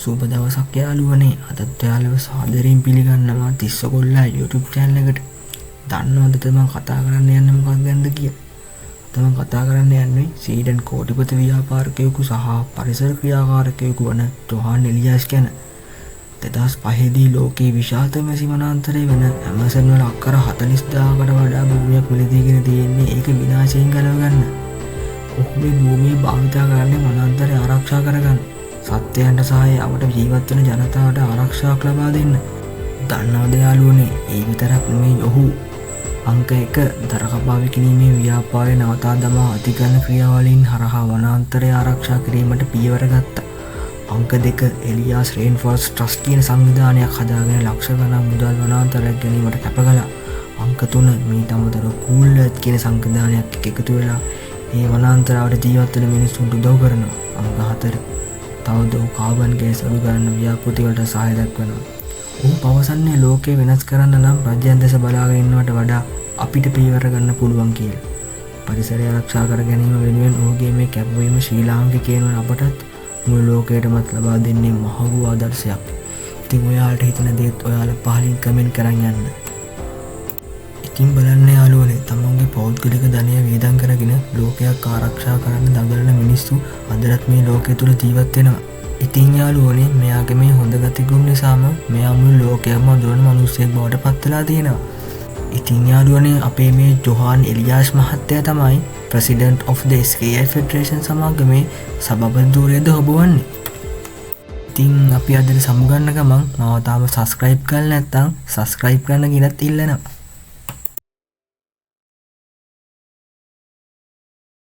සුබ දවසක් යාළුවනේ. අදත් ඔයාලව සාදරයෙන් පිළිගන්නවා තිස්ස කොල්ලා YouTube channel එකට. දන්නවද තමන් කතා කරන්න යන්නේ මොකක්ද ගැනද කියලා? තමන් කතා කරන්න යන්නේ සීඩන් කෝටිපති ව්‍යාපාරිකයෙකු සහ පරිසර ක්‍රියාකාරකයෙකු වන ජොහාන් එලියාස් ගැන. 2005 දී ලෝකයේ විශාලතම සීමානාන්තරය වෙන ඇමසන් වල අක්කර 40000කට වඩා භූමියක් මිලදීගෙන තියෙන්නේ ඒක විනාශයෙන් ගලව ගන්න. ඔහු මේ භූමිය භාවිතා කරන්නේ වනාන්තරය ආරක්ෂා කරගන්න. සත්‍යයන්ට සහ අපට ජීවත් වෙන ජනතාවට ආරක්ෂාවක් ලබා දෙන්න. දන්නවද යාළුවනේ, ඒ විතරක් නෙමෙයි ඔහු අංක 1 දරකපා විකිණීමේ ව්‍යාපාරය නවතා දමා අධිකරණ ක්‍රියාවලීන් හරහා වනාන්තරය ආරක්ෂා කිරීමට පියවර ගත්තා. අංක 2 එලියාස් රේන්ෆෝරස්ට් ට්‍රස්ට් කියන සංවිධානයක් හදාගෙන ලක්ෂ ගණන් මුදල් වනාන්තරයක් ගැනීමට කැප කළා. අංක 3 මීට අමතරව කූල් අර්ත් කියන සංවිධානයක් එකතු වෙලා ඒ වනාන්තරවල ජීවත් වෙන මිනිස්සුන්ට උදව් කරනවා. අංක 4 තවද කාබන් ගෑස් අඩු කරන්න ව්‍යාපෘති වලට සහාය දක්වනවා. ඔහු පවසන්නේ ලෝකය වෙනස් කරන්න නම් රජයන් දෙස බලාගෙන ඉන්නවට වඩා අපිට පියවර ගන්න පුළුවන් කියලා. පරිසරය ආරක්ෂා කර ගැනීම වෙනුවෙන් ඔහුගේ මේ කැපවීම ශ්‍රී ලාංකිකයන් අපටත් මුළු ලෝකයටමත් ලබා දෙන්නේ මහඟු ආදර්ශයක්. ඉතින් ඔයාලට හිතන දේත් ඔයාලා පහලින් කමෙන්ට් කරන් යන්න. ඉතින් බලන්න යාළුවනේ, තමන්ගේ පෞද්ගලික ධනය වේදම් කරගෙන ලෝකයක් ආරක්ෂා කරන්න දඟලන මිනිස්සු අදටත් මේ ලෝකයේ තුල ජීවත් වෙනවා. ඉතින් යාළුවනේ, මෙයාගේ මේ හොඳ ගතිගුණ නිසාම මෙයා මුළු ලෝකයම අඳුරන මිනිහෙක් බවට පත් වෙලා තියෙනවා. ඉතින් යාළුවනේ, අපේ මේ ජොහාන් එලියාස් මහත්තයා තමයි President of the SKI Federation සමාගමේ සභාපති ධූරයේද හොබවන්නේ. ඉතින් අපි අද සමුගන්න ගමන් මම තාම subscribe කරලා නැත්නම් subscribe කරන්න කියලාත් ඉල්ලනවා.